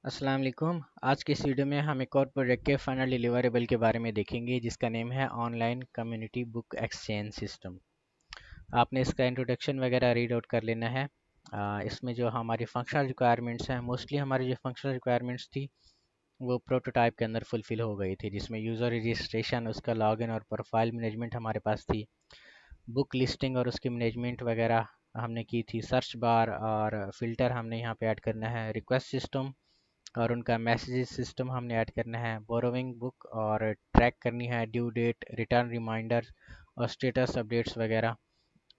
अस्सलाम वालेकुम। आज की इस वीडियो में हम एक और प्रोजेक्ट के फाइनल डिलीवरेबल के बारे में देखेंगे जिसका नेम है online community book exchange system. आपने इसका इंट्रोडक्शन वगैरह रीड आउट कर लेना है। इसमें जो हमारी फंक्शनल रिक्वायरमेंट्स हैं, मोस्टली हमारी जो फंक्शनल रिक्वायरमेंट्स थी वो प्रोटोटाइप के अंदर फुलफ़िल हो गई थी, जिसमें यूज़र रजिस्ट्रेशन, उसका लॉगिन और प्रोफाइल मैनेजमेंट हमारे पास थी। बुक लिस्टिंग और उसकी मैनेजमेंट वगैरह हमने की थी। सर्च बार और फ़िल्टर हमने यहाँ पे ऐड करना है। रिक्वेस्ट सिस्टम और उनका मैसेजेस सिस्टम हमने ऐड करना है। बोरोविंग बुक और ट्रैक करनी है, ड्यू डेट, रिटर्न रिमाइंडर और स्टेटस अपडेट्स वगैरह।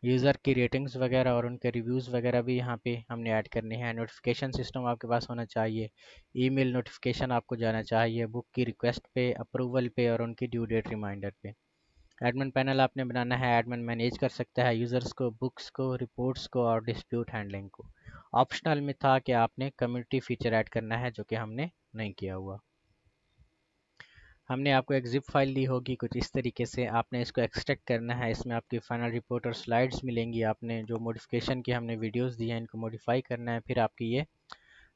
यूज़र की रेटिंग्स वगैरह और उनके रिव्यूज़ वगैरह भी यहाँ पे हमने ऐड करने हैं। नोटिफिकेशन सिस्टम आपके पास होना चाहिए। ईमेल नोटिफिकेशन आपको जाना चाहिए बुक की रिक्वेस्ट पे, अप्रूवल पे और उनकी ड्यू डेट रिमाइंडर पे। एडमिन पैनल आपने बनाना है। एडमिन मैनेज कर सकता है यूज़र्स को, बुक्स को, रिपोर्ट्स को और डिस्प्यूट हैंडलिंग को। ऑप्शनल में था कि आपने कम्युनिटी फीचर ऐड करना है, जो कि हमने नहीं किया हुआ। हमने आपको एक जिप फाइल दी होगी कुछ इस तरीके से, आपने इसको एक्सट्रैक्ट करना है। इसमें आपकी फाइनल रिपोर्ट और स्लाइड्स मिलेंगी। आपने जो मॉडिफिकेशन की हमने वीडियोस दी हैं इनको मॉडिफाई करना है। फिर आपकी ये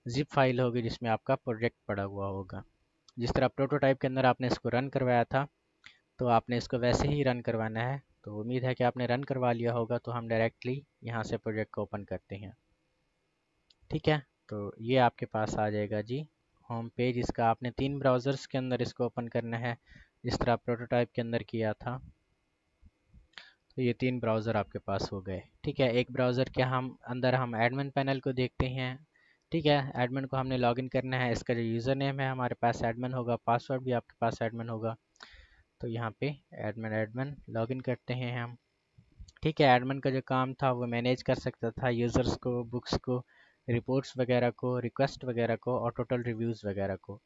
जिप फाइल होगी जिसमें आपका प्रोजेक्ट पड़ा हुआ होगा। जिस तरह प्रोटोटाइप के अंदर आपने इसको रन करवाया था, तो आपने इसको वैसे ही रन करवाना है। तो उम्मीद है कि आपने रन करवा लिया होगा। तो हम डायरेक्टली यहाँ से प्रोजेक्ट को ओपन करते हैं। ठीक है, तो ये आपके पास आ जाएगा जी होम पेज। इसका आपने 3 ब्राउज़र्स के अंदर इसको ओपन करना है, जिस तरह प्रोटोटाइप के अंदर किया था। तो ये 3 ब्राउज़र आपके पास हो गए। ठीक है, एक ब्राउज़र के हम अंदर हम एडमिन पैनल को देखते हैं। ठीक है, एडमिन को हमने लॉगिन करना है। इसका जो यूज़र नेम है हमारे पास एडमिन होगा, पासवर्ड भी आपके पास एडमिन होगा। तो यहाँ पे एडमिन एडमिन लॉगिन करते हैं हम। ठीक है, एडमिन का जो काम था वो मैनेज कर सकता था यूज़र्स को, बुक्स को, रिपोर्ट्स वगैरह को, रिक्वेस्ट वगैरह को और टोटल रिव्यूज़ वगैरह को।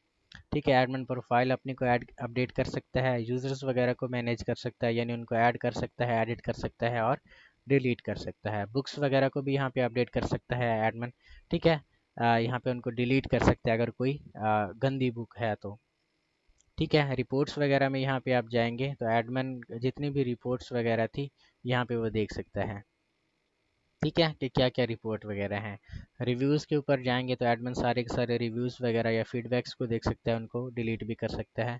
ठीक है, एडमिन प्रोफाइल अपने को ऐड अपडेट कर सकता है, यूज़र्स वगैरह को मैनेज कर सकता है, यानी उनको ऐड कर सकता है, एडिट कर सकता है और डिलीट कर सकता है। बुक्स वगैरह को भी यहाँ पे अपडेट कर सकता है एडमिन। ठीक है, यहाँ पे उनको डिलीट कर सकता है अगर कोई गंदी बुक है तो। ठीक है, रिपोर्ट्स वगैरह में यहाँ पे आप जाएंगे तो एडमिन जितनी भी रिपोर्ट्स वगैरह थी यहाँ पे वो देख सकता है। ठीक है, कि क्या क्या रिपोर्ट वगैरह हैं। रिव्यूज़ के ऊपर जाएंगे तो एडमिन सारे के सारे रिव्यूज़ वगैरह या फीडबैक्स को देख सकता है, उनको डिलीट भी कर सकता है।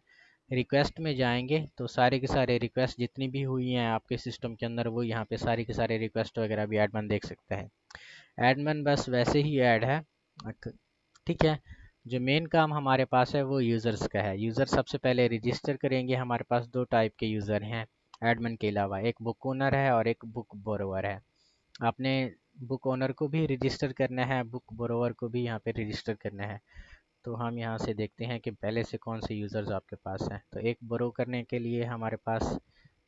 रिक्वेस्ट में जाएंगे तो सारे के सारे रिक्वेस्ट जितनी भी हुई हैं आपके सिस्टम के अंदर, वो यहाँ पे सारे के सारे रिक्वेस्ट वगैरह भी एडमिन देख सकता है। एडमिन बस वैसे ही ऐड है। ठीक है, जो मेन काम हमारे पास है वो यूज़र्स का है। यूज़र सबसे पहले रजिस्टर करेंगे। हमारे पास 2 टाइप के यूज़र हैं एडमिन के अलावा, एक बुक ओनर है और एक बुक बोरोवर है। आपने बुक ओनर को भी रजिस्टर करना है, बुक बोरोवर को भी यहाँ पे रजिस्टर करना है। तो हम यहाँ से देखते हैं कि पहले से कौन से यूज़र्स आपके पास हैं। तो एक बोरो करने के लिए हमारे पास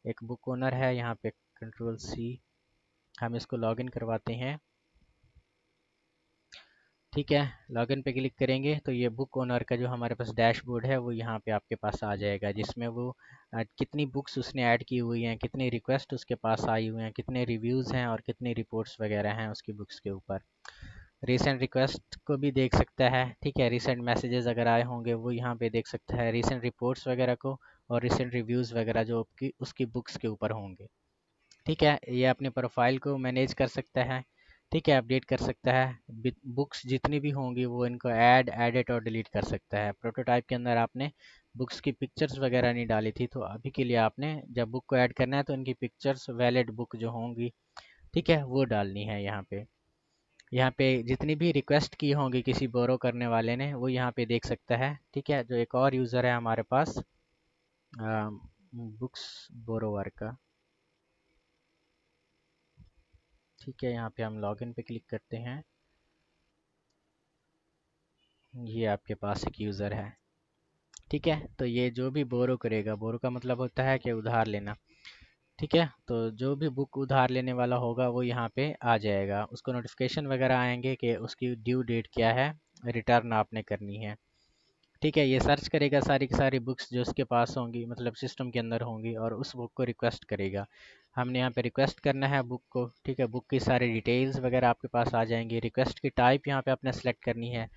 एक बुक ओनर है। यहाँ पे कंट्रोल सी, हम इसको लॉगिन करवाते हैं। ठीक है, लॉगिन पे क्लिक करेंगे तो ये बुक ओनर का जो हमारे पास डैशबोर्ड है वो यहाँ पे आपके पास आ जाएगा, जिसमें वो कितनी बुक्स उसने ऐड की हुई हैं, कितनी रिक्वेस्ट उसके पास आई हुई हैं, कितने रिव्यूज़ हैं और कितनी रिपोर्ट्स वगैरह हैं उसकी बुक्स के ऊपर। रीसेंट रिक्वेस्ट को भी देख सकता है। ठीक है, रीसेंट मैसेजेस अगर आए होंगे वो यहाँ पे देख सकता है, रीसेंट रिपोर्ट्स वगैरह को और रीसेंट रिव्यूज़ वगैरह जो आपकी उसकी बुक्स के ऊपर होंगे। ठीक है, ये अपने प्रोफाइल को मैनेज कर सकता है। ठीक है, अपडेट कर सकता है। बुक्स जितनी भी होंगी वो इनको ऐड, एडिट और डिलीट कर सकता है। प्रोटोटाइप के अंदर आपने बुक्स की पिक्चर्स वगैरह नहीं डाली थी, तो अभी के लिए आपने जब बुक को ऐड करना है तो इनकी पिक्चर्स वैलिड बुक जो होंगी, ठीक है, वो डालनी है यहाँ पे। यहाँ पे जितनी भी रिक्वेस्ट की होंगी किसी बोरो करने वाले ने वो यहाँ पे देख सकता है। ठीक है, जो एक और यूज़र है हमारे पास बुक्स बोरोवर का। ठीक है, यहाँ पे हम लॉगिन पे क्लिक करते हैं। ये आपके पास एक यूज़र है। ठीक है, तो ये जो भी बोरो करेगा, बोरो का मतलब होता है कि उधार लेना। ठीक है, तो जो भी बुक उधार लेने वाला होगा वो यहाँ पे आ जाएगा। उसको नोटिफिकेशन वगैरह आएंगे कि उसकी ड्यू डेट क्या है, रिटर्न आपने करनी है। ठीक है, ये सर्च करेगा सारी की सारी बुक्स जो उसके पास होंगी, मतलब सिस्टम के अंदर होंगी, और उस बुक को रिक्वेस्ट करेगा। हमने यहाँ पे रिक्वेस्ट करना है बुक को। ठीक है, बुक की सारी डिटेल्स वगैरह आपके पास आ जाएंगी। रिक्वेस्ट की टाइप यहाँ पे आपने सेलेक्ट करनी है।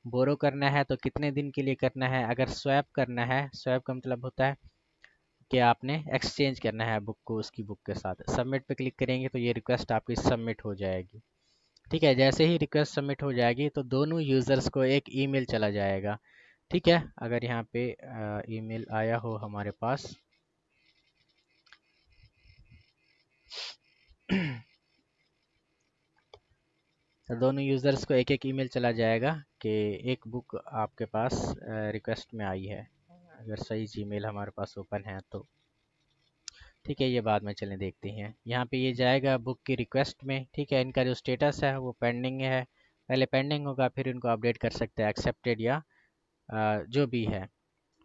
बोरो करना है तो कितने दिन के लिए करना है। अगर स्वैप करना है, स्वैप का मतलब होता है कि आपने एक्सचेंज करना है बुक को उसकी बुक के साथ। सबमिट पे क्लिक करेंगे तो ये रिक्वेस्ट आपकी सबमिट हो जाएगी। ठीक है, जैसे ही रिक्वेस्ट सबमिट हो जाएगी तो दोनों यूज़र्स को एक ईमेल चला जाएगा। ठीक है, अगर यहाँ पे ईमेल आया हो हमारे पास तो दोनों यूज़र्स को एक एक ईमेल चला जाएगा कि एक बुक आपके पास रिक्वेस्ट में आई है, अगर सही जीमेल हमारे पास ओपन है तो। ठीक है, ये बाद में चलें देखते हैं। यहाँ पे ये जाएगा बुक की रिक्वेस्ट में। ठीक है, इनका जो स्टेटस है वो पेंडिंग है, पहले पेंडिंग होगा फिर इनको अपडेट कर सकते हैं एक्सेप्टेड या जो भी है।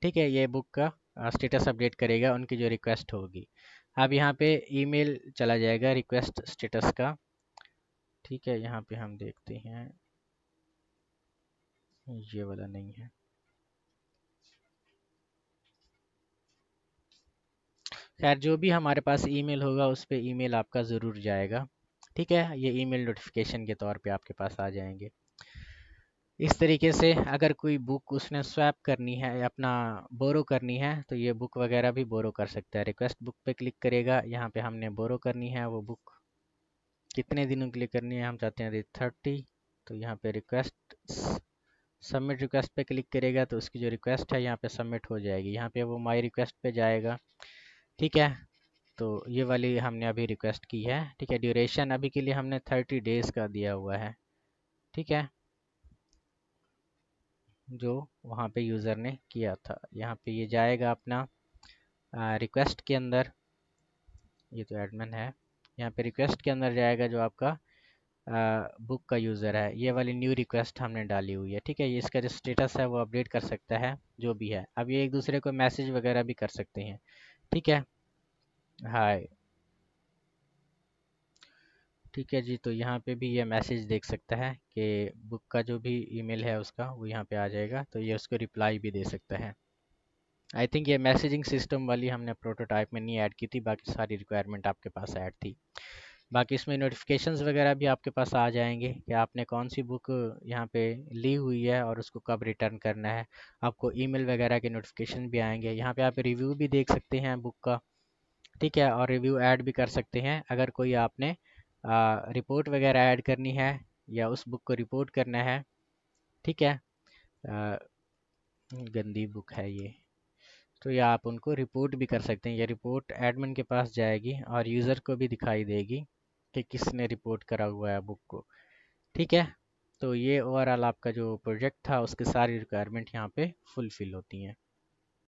ठीक है, ये बुक का स्टेटस अपडेट करेगा उनकी जो रिक्वेस्ट होगी। अब यहाँ पे ईमेल चला जाएगा रिक्वेस्ट स्टेटस का। ठीक है, यहाँ पे हम देखते हैं, ये वाला नहीं है। खैर जो भी हमारे पास ईमेल होगा उस पे ईमेल आपका ज़रूर जाएगा। ठीक है, ये ईमेल नोटिफिकेशन के तौर पे आपके पास आ जाएंगे। इस तरीके से अगर कोई बुक उसने स्वैप करनी है या अपना बोरो करनी है तो ये बुक वगैरह भी बोरो कर सकता है। रिक्वेस्ट बुक पे क्लिक करेगा, यहाँ पे हमने बोरो करनी है वो बुक, कितने दिनों के लिए करनी है, हम चाहते हैं 30। तो यहाँ पे रिक्वेस्ट सबमिट रिक्वेस्ट पे क्लिक करेगा तो उसकी जो रिक्वेस्ट है यहाँ पे सबमिट हो जाएगी। यहाँ पे वो माई रिक्वेस्ट पे जाएगा। ठीक है, तो ये वाली हमने अभी रिक्वेस्ट की है। ठीक है, ड्यूरेशन अभी के लिए हमने 30 डेज़ का दिया हुआ है। ठीक है, जो वहाँ पे यूज़र ने किया था। यहाँ पे ये जाएगा अपना रिक्वेस्ट के अंदर, ये तो एडमिन है। यहाँ पे रिक्वेस्ट के अंदर जाएगा जो आपका बुक का यूज़र है, ये वाली न्यू रिक्वेस्ट हमने डाली हुई है। ठीक है, ये इसका जो स्टेटस है वो अपडेट कर सकता है जो भी है। अब ये एक दूसरे को मैसेज वगैरह भी कर सकते हैं। ठीक है, हाय। ठीक है जी, तो यहाँ पे भी ये मैसेज देख सकता है कि बुक का जो भी ईमेल है उसका वो यहाँ पे आ जाएगा, तो ये उसको रिप्लाई भी दे सकता है। आई थिंक ये मैसेजिंग सिस्टम वाली हमने प्रोटोटाइप में नहीं ऐड की थी, बाकी सारी रिक्वायरमेंट आपके पास ऐड थी। बाकी इसमें नोटिफिकेशंस वगैरह भी आपके पास आ जाएंगे कि आपने कौन सी बुक यहाँ पे ली हुई है और उसको कब रिटर्न करना है। आपको ईमेल वगैरह के नोटिफिकेशन भी आएंगे। यहाँ पे आप रिव्यू भी देख सकते हैं बुक का। ठीक है, और रिव्यू ऐड भी कर सकते हैं अगर कोई आपने रिपोर्ट वगैरह ऐड करनी है या उस बुक को रिपोर्ट करना है। ठीक है, आ, गंदी बुक है ये, तो या आप उनको रिपोर्ट भी कर सकते हैं। ये रिपोर्ट एडमिन के पास जाएगी और यूज़र को भी दिखाई देगी कि किसने रिपोर्ट करा हुआ है बुक को। ठीक है, तो ये ओवरऑल आपका जो प्रोजेक्ट था उसकी सारी रिक्वायरमेंट यहाँ पे फुलफिल होती हैं।